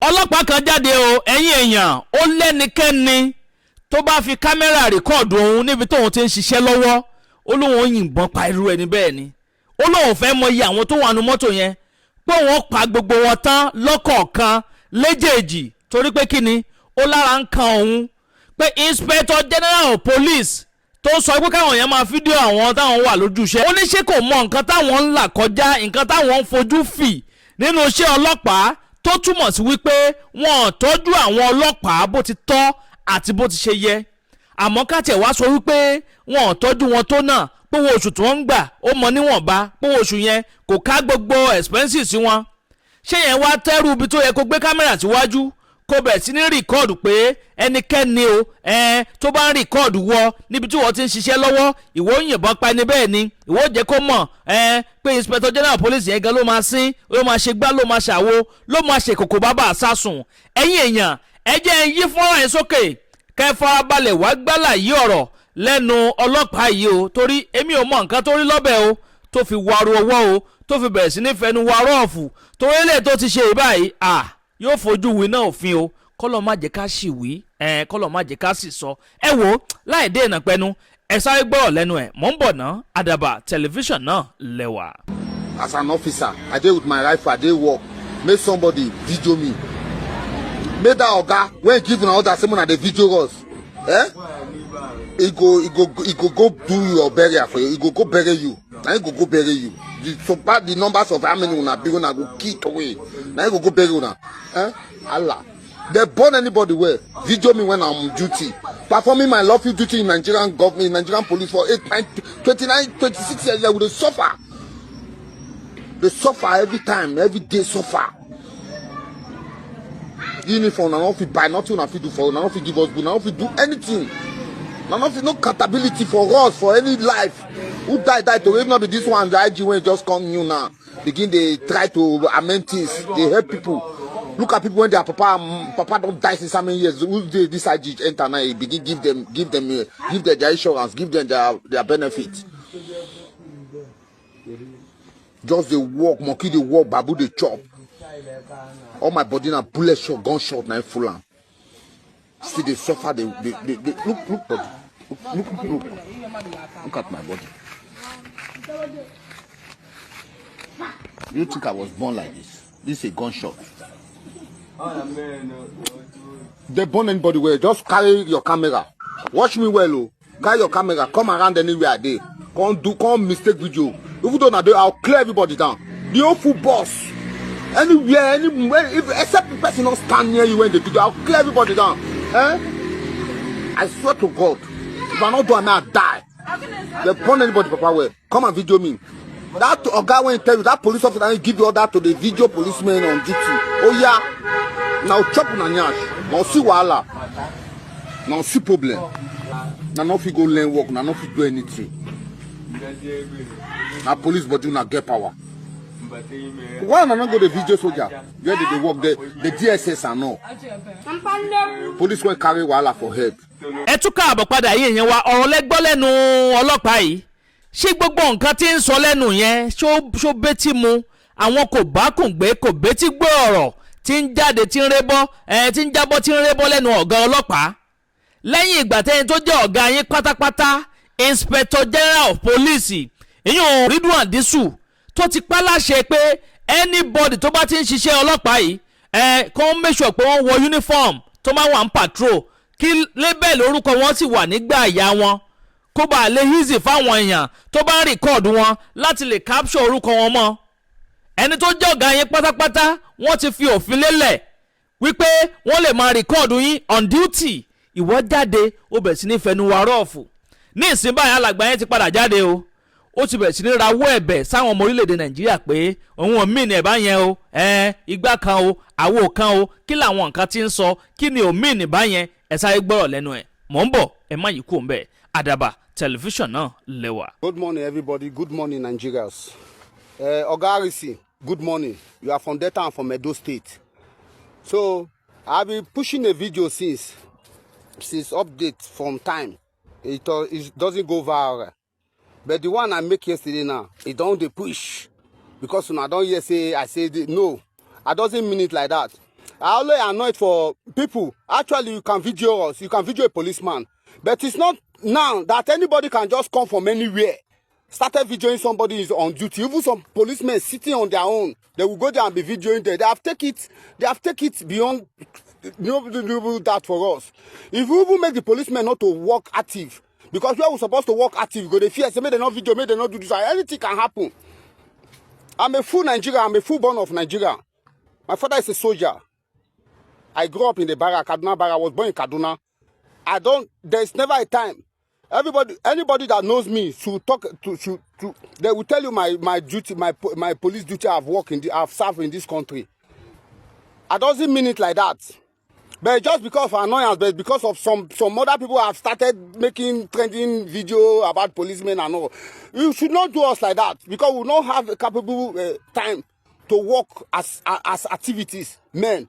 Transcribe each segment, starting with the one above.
ọlọ́pàá kan jáde o ẹ̀yin èèyàn ó lẹ́nikẹ́ni tó bá fi kámẹ́rà rìkọ́ọ̀dù òun níbi tóun ti ń ṣiṣẹ́ lọ́wọ́ ó lóun ó yìnbọn pa irú ẹni bẹ́ẹ̀ ni ó lóun fẹ́ mọ iye àwọn tó wà nínú mọ́tò yẹn pé wọ́n pa gbogbo wọn tán lọ́kọ̀ọ̀kan léjèèjì torí pé kíni ó lára ń kan òun pé inspector general of police tó sọ pé káwọn yẹn máa fídíò àwọn táwọn wà lójúṣe ó ní ṣé kò mọ nǹkan táwọn ń là kọjá nǹkan táwọn ń fojú fì nínú iṣẹ́ ọlọ́pàá tó túmọ̀ sí wípé wọn ò tọ́jú àwọn ọlọ́pàá bó ti tọ́ àti bó ti ṣe yẹ àmọ́ káàtì ẹ̀ wá sọ wípé wọn ò tọ́jú wọn tó náà pówó oṣù tí wọ́n ń gbà ó mọ níwọ̀nba pówó oṣù yẹn kò ká gbogbo expenses wọn ṣé yẹn wá tẹ́rù ibi tó yẹ kó gbé kámẹ́rà síwájú kó bẹ̀rẹ̀ sí ní rìkọ́ọ̀dù pé ẹnikẹ́ni o tó bá ń rìkọ́ọ̀dù wọ níbi tí wọ́n ti ń ṣiṣẹ́ lọ́wọ́ ìwọ ń yìnbọn pa ẹni bẹ́ẹ̀ ni ìwọ jẹ́ kó mọ̀ pé inspector general police yẹn gan ló máa sín ló máa ṣe gbá ló máa ṣàwo ló máa ṣe kòkò bàbá àsásùn ẹ̀yin èèyàn ẹ jẹ́ ń yí fọ́nrán yẹn sókè kẹ́ farabalẹ̀ wá gbálà yí ọ̀rọ̀ lẹ́nu ọlọ́pàá yìí o torí èmi ò mọ nǹkan tó rí lọ́bẹ̀ o tó fi waru ọwọ́ o tó fi bẹ̀rẹ̀ sí ní fẹnu warọ́ ọ̀fù torí lè tó ti ṣe ìbáyìí yóò fojú winá òfin o kọ́lọ̀ má jẹ́ ká sì wí kọ́lọ̀ má jẹ́ ká sì sọ ẹ wò láì dé ìnà pẹ́nu ẹ sáré gbọ́rọ̀ lẹ́nu ẹ̀ mò ń bọ̀ ná Àdàbà tẹlifíṣàn náà lẹ́wà. As an officer I dey with my rifle I dey work make somebody video me make that oga when give una order say una dey video us he go do your burial for you he go bury you na he go bury you the numbers of how many una be una go kill away na he go bury una Allah they burn anybody well video me when I'm on duty performing my lawful duty in Nigerian government Nigerian police for 26 years we dey suffer every time every day suffer uniform na no fit buy nothing una fit do for una no fit give us good na no fit do anything na no fit no accountability for us for any life who die to if not be this one the IG wey just come new now begin dey try to amend things dey help people look at people when their papa don die since how many years who dey this IG enter now he begin give them their insurance give them their benefit just dey work monkey dey work babu dey chop all my body na bullet shot gunshot na full am still dey suffer dey look body look at my body. You think I was born like this? This is a gunshot. They burn anybody well. Just carry your camera. Watch me well, oh. Carry your camera. Come around anywhere I dey. Come mistake video. Even though I'll clear everybody down. The whole full boss. Anywhere, except the person not stand near you when they do, I'll clear everybody down. I swear to God, if I not do, I may die. They burn anybody, Papa. Well, come and video me. That guy when he tell you that police officer give you order to the video policeman on duty. Oh yeah, now chop na nyash. Now see wahala. Now see problem. Now no fit go learn work. Now no fit do anything. Now police body na get power. Why not go the video soldier? Where did they work? The DSS and all. Police won't carry wahala for head. ẹ tún káàbọ̀ padà yìí yẹn wa ọ̀rọ̀ lẹ́gbọ́ lẹ́nu ọlọ́pàá yìí ṣé gbogbo nǹkan tí ń sọ lẹ́nu yẹn ṣó betí mu àwọn kò bá kùn gbé kò betí gbọ́ ọ̀rọ̀ tí ń jáde tí ń rébọ́ tí ń jábọ́ tí ń rébọ́ lẹ́nu ọ̀gá ọlọ́pàá lẹ́yìn ìgbà tẹ́yìn tó jẹ́ ọ̀gá yín pátápátá inspector general of police ìyún Ridwan Disu tó ti pa láṣẹ pé anybody tó bá ti ń ṣiṣẹ́ ọlọ́pàá yìí kó make sure pé wọ́n wọ uniform tó máa wà ń patrol kí label orúkọ wọn sì wà nígbà àyà wọn kó bá lè easy fáwọn èèyàn tó bá ń rìkọ́ọ̀dù wọn láti lè capture orúkọ wọn mọ́ ẹni tó jẹ́ ọ̀gá yín pátápátá wọ́n ti fi òfin lélẹ̀ wípé wọ́n lè máa rìkọ́ọ̀dù yín on duty ìwọ jáde ó bẹ̀rẹ̀ sí ní fẹnu wa rọ́ọ̀fù ní ìsìn báyìí alàgbà yẹn ti padà jáde o ó ti bẹ̀rẹ̀ sí ní rawọ́ ẹ̀bẹ̀ sáwọn ọmọ orílẹ̀-èdè Nàìjíríà pé òun ò mí ní ẹ̀bá yẹn o igbá kan o àwo kan o kí làwọn nǹkan ti ń sọ kí ni ò mí ní bá yẹn ẹ sáré gbọ́rọ̀ lẹ́nu ẹ̀ mò ń bọ̀ ẹ má yí kúrò ń bẹ̀ Àdàbà tẹlifíṣàn náà lẹ́wà. Good morning everybody, good morning Nigerians. Oga Arisi, good morning. You are from Delta and from Edo State. So I've been pushing a video since update from time. It doesn't go viral. But the one I make yesterday now, it don't push. Because when I don't hear say, I say, no, I doesn't mean it like that. I always annoyed for people. Actually, you can video us, you can video a policeman. But it's not now that anybody can just come from anywhere. Started videoing somebody is on duty. Even some policemen sitting on their own, they will go there and be videoing there. They have taken it beyond that for us. If we even make the policemen not to work active, because we are supposed to work active, go they fear, say, may they not video, may they not do this, anything can happen. I'm a full Nigerian, I'm a full born of Nigeria. My father is a soldier. I grew up in the barrack, Kaduna barrack. I was born in Kaduna. There's never a time. Anybody that knows me should talk to, they will tell you my duty, my police duty. I've served in this country. I doesn't mean it like that. But just because of annoyance, but because of some other people have started making trending video about policemen and all. You should not do us like that, because we don't have a capable time to work as activities, men.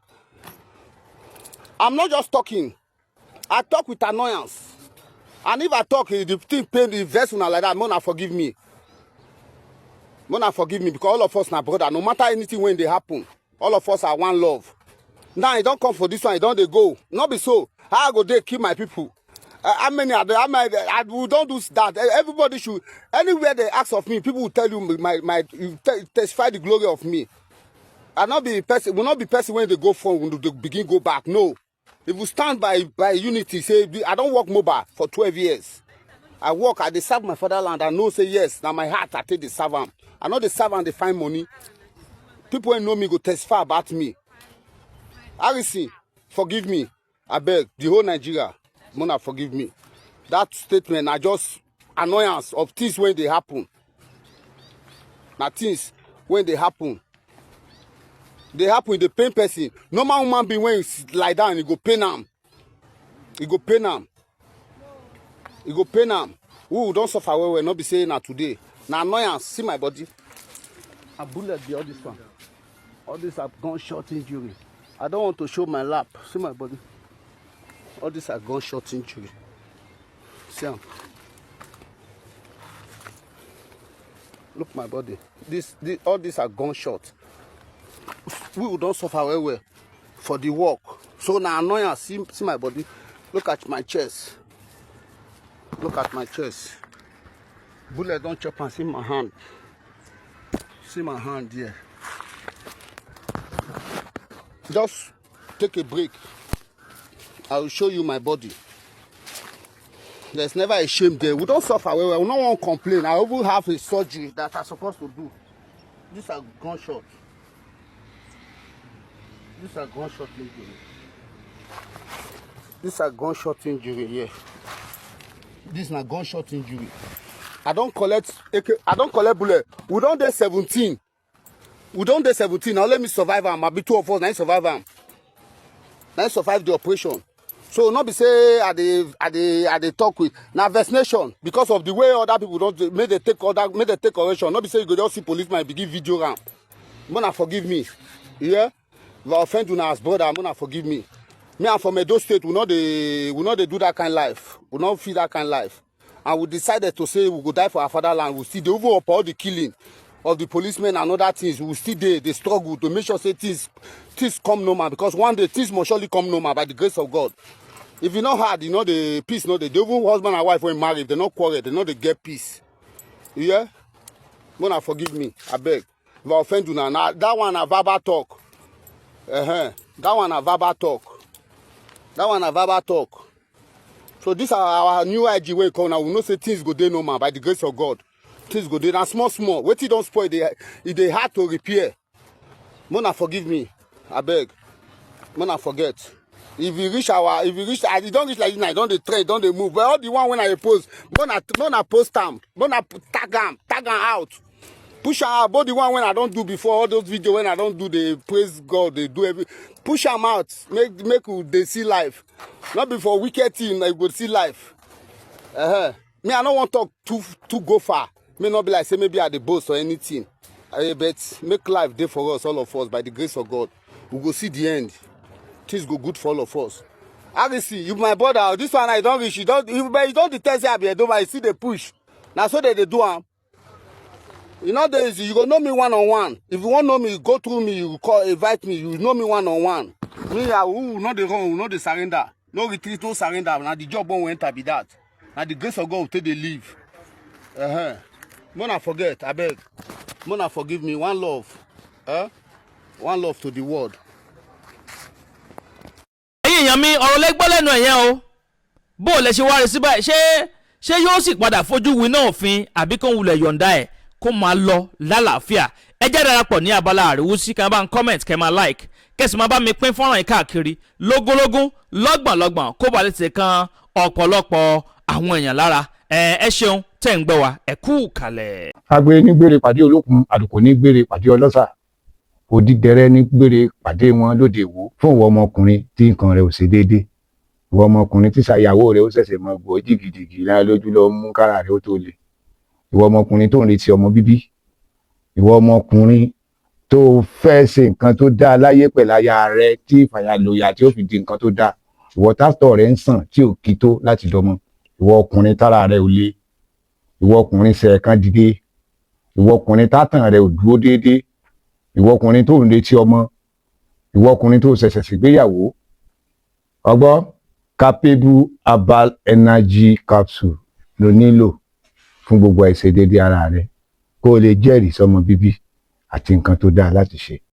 I'm not just talking. I talk with annoyance. And if I talk, the thing pain the vessel like that, Mona forgive me. Mona forgive me, because all of us are brother. No matter anything when they happen, all of us are one love. Now I don't come for this one, I don't they go. Not be so. How I go there kill my people? How many are there? We don't do that. Everybody should. Anywhere they ask of me, people will tell you testify the glory of me. I not be person. Will not be person when they go forward, when they begin go back. No. If we stand by unity, say I don't work mobile for 12 years. I work, I serve my fatherland. I know say yes. Now my heart I take the servant. I know the servant they find money. People who know me go testify about me. Harrison, forgive me. I beg the whole Nigeria. Mona, forgive me. That statement are just annoyance of things when they happen. Now things when they happen. They happen with the pain person. Normal human being when you lie down, you go pain them. You go pain them. You go pain them. Who don't suffer well, not be saying that today. Now annoyance, see my body. A bullet be all this one. All this have gunshot injury. I don't want to show my lap. See my body. All these are gunshot injury. See them. Look my body. All these are gunshot. We don't suffer well for the work. So now annoyance. See my body. Look at my chest. Look at my chest. Bullet don't chop and see my hand. See my hand here. Just take a break. I will show you my body. There's never a shame there. We don't suffer well. We don't want to complain. I will have a surgery that I'm supposed to do. These are gunshots. These are gunshot injury. These are gunshot injury here. This is a gunshot injury. I don't collect bullet. We don't do 17. We don't do 17. Now let me survive. I'll be two of us. Now survive. Now survive the operation. So not be say at the talk with now vaccination because of the way other people don't make they take correction. Not be say you go just see policeman begin video around. Mona forgive me. Yeah. If I offend you now as brother, Mona forgive me. Me and from Edo State, we not they do that kind of life. We not feel that kind of life. And we decided to say we go die for our fatherland. We still over up all the killing of the policemen and other things. We still they struggle to make sure say things come normal, because one day things must surely come normal by the grace of God. If you not hard, you know the peace, the even husband and wife when married, they not quarrel, they know they get peace. Yeah? Mona forgive me, I beg. If I offend you now, that one a verbal talk. That one a verbal talk. That one a verbal talk. So this are our new IG way come now. We know say things go there normal by the grace of God. Things go there and small. What you don't spoil, they hard to repair. Mona forgive me, I beg. Mona forget. If you reach, I don't reach like this now, don't they trade, don't they move. But all the one when I post, Mona post them, Mona tag them out. Push them out, but the one when I don't do before, all those videos when I don't do, they praise God, they do everything. Push them out, make they see life. Not before wicked thing, they go see life. Me, I don't want to talk too go far. May not be like say maybe at the boss or anything. But make life there for us, all of us, by the grace of God. We go see the end. Things go good for all of us. Obviously, you my brother, this one I don't reach. You don't detest I be Toba, you see the push. Now so they do them. You know you go know me one-on-one. If you want to know me, go through me, you invite me, you know me one-on-one. Me, I will not the run, we will not the surrender. No retreat, no surrender. Now the job won't enter be that. Now the grace of God will take the leave. Mona forget, I beg. Mona forgive me. One love. One love to the world. ẹ̀yin èèyàn mi ọ̀rọ̀ lẹ́gbọ́ lẹ́nu ẹ̀yẹn o bó o lẹ ṣe wá rí sí báyìí ṣé yóò sì padà fojú winá òfin àbí kó ń wulẹ̀ yọ̀ǹda ẹ̀ kó máa lọ lálàáfíà ẹ jẹ́ darapọ̀ ní abala àríwúsí kẹ́ máa ń comment kẹ́ máa like kẹ́sì máa bá mi pín fọ́nrán yìí káàkiri lógúnlógún lọ́gbọ̀nlọ́gbọ̀n kó ba lè ti kan ọ̀pọ̀lọpọ̀ àwọn èèyàn lára ẹ ṣeun tẹ̀ ń gbọ́ wa ẹ kú kalẹ̀. agbe ní gbére pàdé olókun àdùkò ní gbére pàdé ọlọ́sà òdìdẹrẹ́ ní gbére pàdé wọn lóde ìwò fún ìwọ ọmọkùnrin tí nǹkan rẹ̀ ò ṣe déédéé ìwọ ọmọkùnrin tí ṣàyàwó rẹ̀ ó ṣẹ̀ṣẹ̀ mọ gbọ́ jìgìjìgì lára lójú lọ mú kára rẹ̀ ó tó le ìwọ ọmọkùnrin tó ń retí ọmọ bíbí ìwọ ọmọkùnrin tó fẹ́ ṣe nǹkan tó dáa láyé pẹ̀lú aya rẹ̀ tí ìfàyàlòyà tí ó fi di nǹkan tó dáa ìwọ tásítọ̀ rẹ̀ ń sàn tí ò kí tó láti dọmọ ìwọ ọkùnrin tára rẹ̀ ò le ìwọ ọkùnrin ṣẹ̀ẹ̀kan dìde ìwọ ọkùnrin tátàn rẹ̀ ò dúró déédéé ìwọ ọkùnrin tó ń retí ọmọ ìwọ ọkùnrin tó ṣẹ̀ṣẹ̀ ṣègbéyàwó ọgbọ́ capable herbal energy capsule ló nílò fún gbogbo àìṣedéédé ara rẹ kó o lè jẹ́rìí sọmọ bíbí àti nǹkan tó dáa láti ṣe.